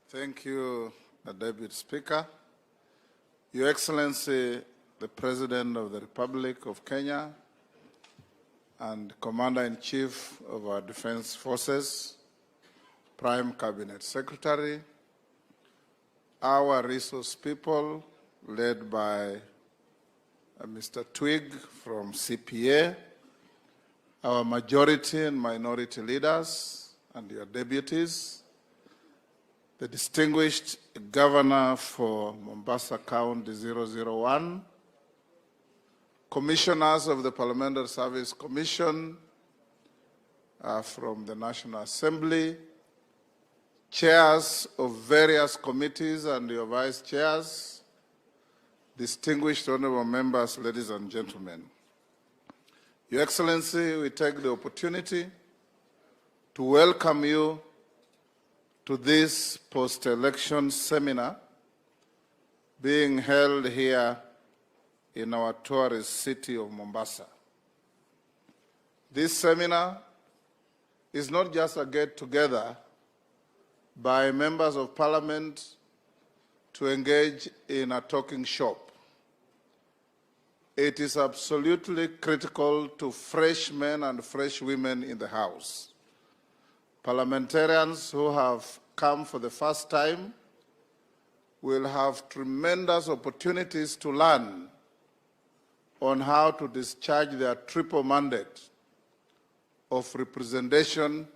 Thank you, Deputy Speaker. Your Excellency, the President of the Republic of Kenya and Commander-in-Chief of our Defense Forces, Prime Cabinet Secretary, our resource people led by Mr. Twig from CPA, our majority and minority leaders and your deputies, the distinguished Governor for Mombasa County 001, commissioners of the Parliamentary Service Commission from the National Assembly, chairs of various committees and your vice chairs, distinguished honorable members, ladies and gentlemen. Your Excellency, we take the opportunity to welcome you to this post-election seminar being held here in our tourist city of Mombasa. This seminar is not just a get-together by members of parliament to engage in a talking shop. It is absolutely critical to fresh men and fresh women in the House. Parliamentarians who have come for the first time will have tremendous opportunities to learn on how to discharge their triple mandate of representation,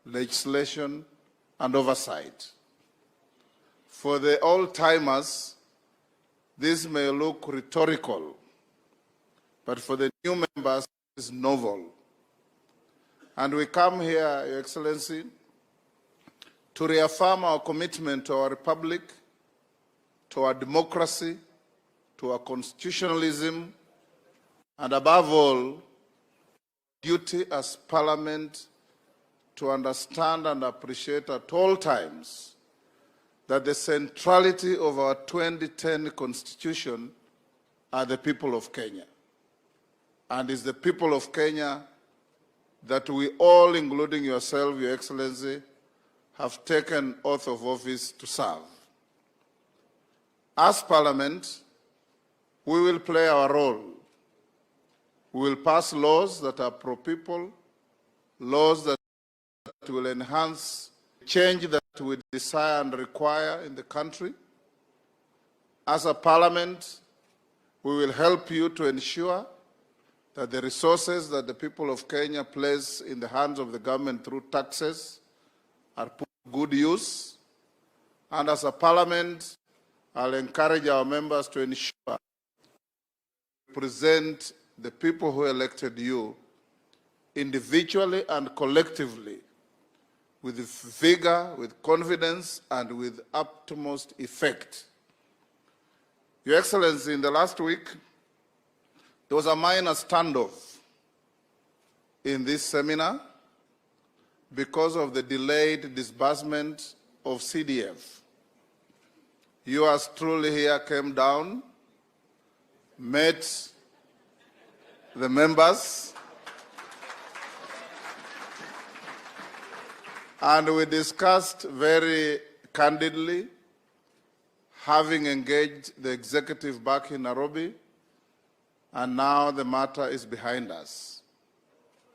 legislation, and oversight. For the old-timers, this may look rhetorical, but for the new members, it is novel. And we come here, Your Excellency, to reaffirm our commitment to our republic, to our democracy, to our constitutionalism, and above all, duty as Parliament to understand and appreciate at all times that the centrality of our 2010 Constitution are the people of Kenya. And it's the people of Kenya that we all, including yourself, Your Excellency, have taken oath of office to serve. As Parliament, we will play our role. We will pass laws that are pro-people, laws that will enhance change that we desire and require in the country. As a Parliament, we will help you to ensure that the resources that the people of Kenya place in the hands of the government through taxes are put to good use. And as a Parliament, I'll encourage our members to ensure we present the people who elected you individually and collectively with vigor, with confidence, and with utmost effect. Your Excellency, in the last week, there was a minor standoff in this seminar because of the delayed disbursement of CDF. Yours truly here came down, met the members, and we discussed very candidly, having engaged the executive back in Nairobi, and now the matter is behind us.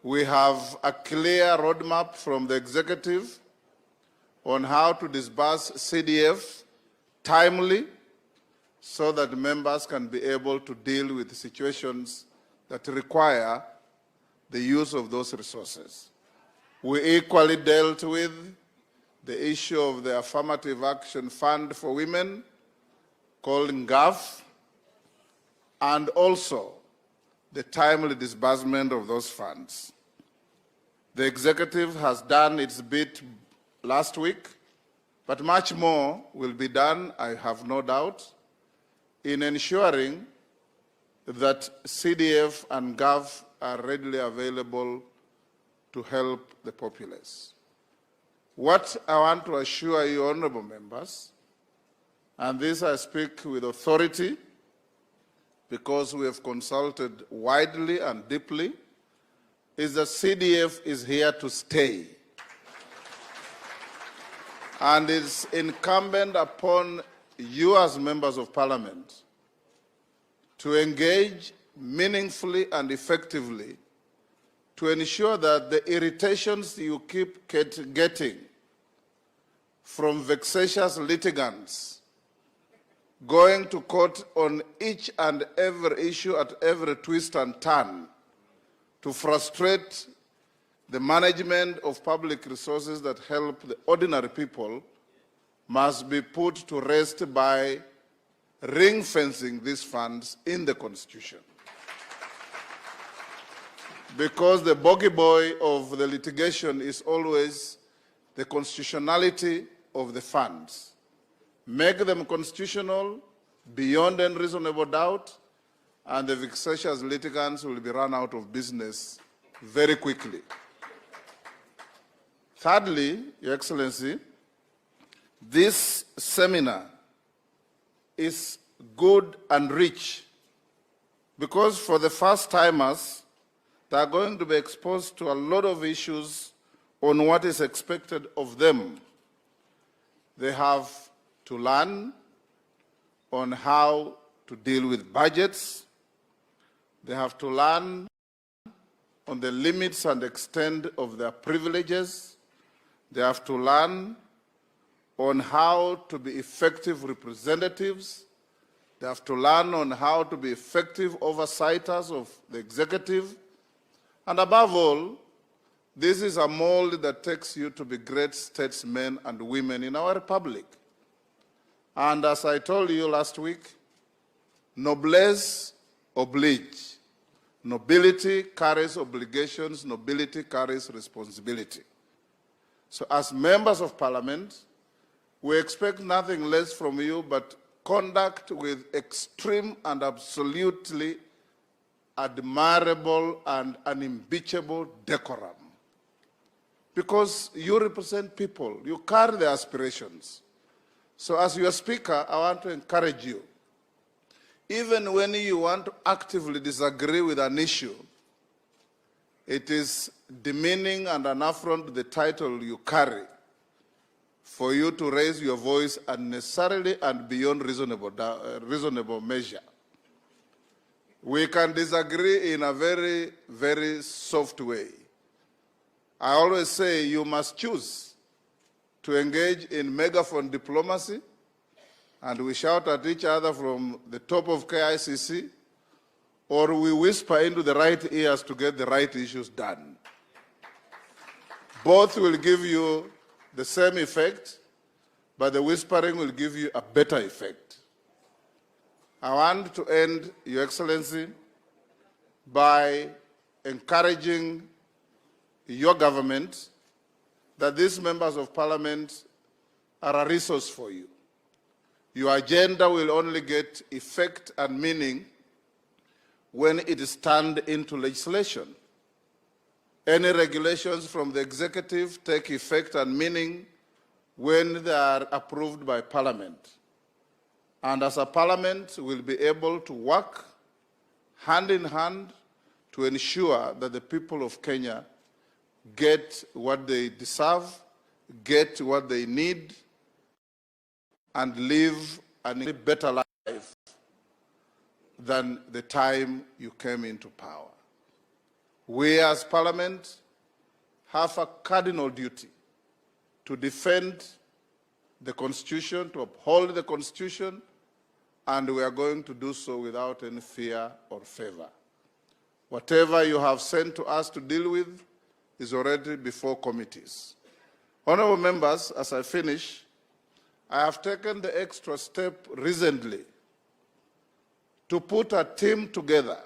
We have a clear roadmap from the executive on how to disburse CDF timely so that members can be able to deal with situations that require the use of those resources. We equally dealt with the issue of the Affirmative Action Fund for Women, called NGAF, and also the timely disbursement of those funds. The executive has done its bit last week, but much more will be done, I have no doubt, in ensuring that CDF and GAF are readily available to help the populace. What I want to assure you, honorable members, and this I speak with authority, because we have consulted widely and deeply, is that CDF is here to stay. And it's incumbent upon you as members of parliament to engage meaningfully and effectively to ensure that the irritations you keep getting from vexatious litigants going to court on each and every issue at every twist and turn to frustrate the management of public resources that help the ordinary people must be put to rest by ring-fencing these funds in the Constitution. Because the bogey boy of the litigation is always the constitutionality of the funds. Make them constitutional beyond any reasonable doubt, and the vexatious litigants will be run out of business very quickly. Thirdly, Your Excellency, this seminar is good and rich because for the first-timers, they are going to be exposed to a lot of issues on what is expected of them. They have to learn on how to deal with budgets. They have to learn on the limits and extent of their privileges. They have to learn on how to be effective representatives. They have to learn on how to be effective oversighters of the executive. And above all, this is a mold that takes you to be great statesmen and women in our republic. And as I told you last week, noblesse oblige. Nobility carries obligations, nobility carries responsibility. So as members of parliament, we expect nothing less from you but conduct with extreme and absolutely admirable and unimpeachable decorum. Because you represent people, you carry their aspirations. So as your speaker, I want to encourage you, even when you want to actively disagree with an issue, it is demeaning and an affront to the title you carry for you to raise your voice unnecessarily and beyond reasonable measure. We can disagree in a very, very soft way. I always say you must choose to engage in megaphone diplomacy, and we shout at each other from the top of KICC, or we whisper into the right ears to get the right issues done. Both will give you the same effect, but the whispering will give you a better effect. I want to end, Your Excellency, by encouraging your government that these members of parliament are a resource for you. Your agenda will only get effect and meaning when it is turned into legislation. Any regulations from the executive take effect and meaning when they are approved by parliament. And as a parliament, we'll be able to work hand in hand to ensure that the people of Kenya get what they deserve, get what they need, and live a better life than the time you came into power. We as parliament have a cardinal duty to defend the Constitution, to uphold the Constitution, and we are going to do so without any fear or favor. Whatever you have sent to us to deal with is already before committees. Honorable members, as I finish, I have taken the extra step recently to put a team together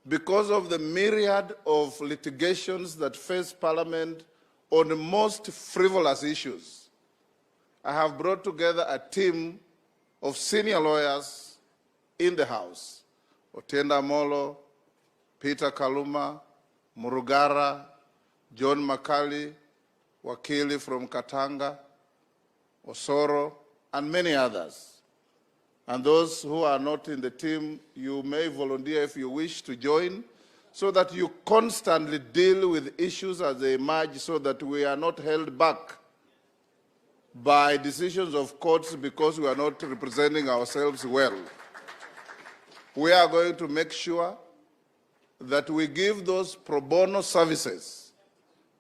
because of the myriad of litigations that face Parliament on the most frivolous issues. I have brought together a team of senior lawyers in the House, Otienda Molo, Peter Kaluma, Murugara, John Makali, Wakili from Katanga, Osoro, and many others. And those who are not in the team, you may volunteer if you wish to join, so that you constantly deal with issues as they emerge, so that we are not held back by decisions of courts because we are not representing ourselves well. We are going to make sure that we give those pro bono services,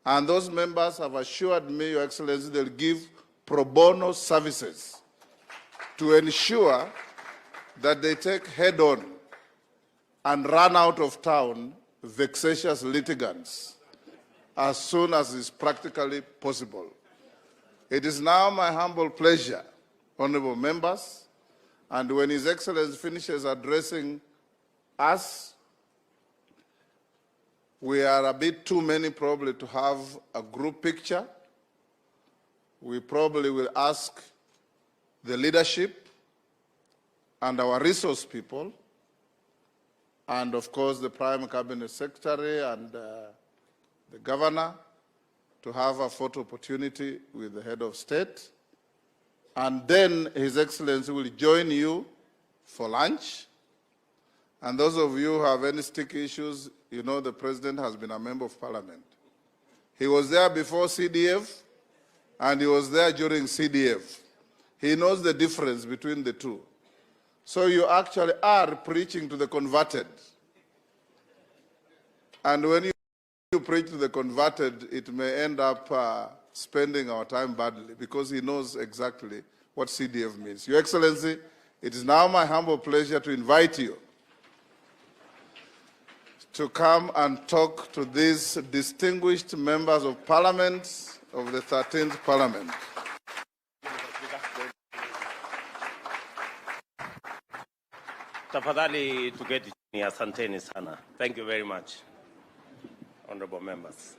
and those members have assured me, Your Excellency, they'll give pro bono services to ensure that they take head-on and run out of town vexatious litigants as soon as is practically possible. It is now my humble pleasure, honorable members, and when His Excellency finishes addressing us, we are a bit too many probably to have a group picture. We probably will ask the leadership and our resource people, and of course the Prime Cabinet Secretary and the Governor, to have a photo opportunity with the Head of State. And then His Excellency will join you for lunch. And those of you who have any sticky issues, you know the President has been a member of Parliament. He was there before CDF, and he was there during CDF. He knows the difference between the two. So you actually are preaching to the converted. And when you preach to the converted, it may end up spending our time badly, because he knows exactly what CDF means. Your Excellency, it is now my humble pleasure to invite you to come and talk to these distinguished members of Parliament of the 13th Parliament. Tafadhali tuketi chini. Asanteni sana. Thank you very much, honorable members.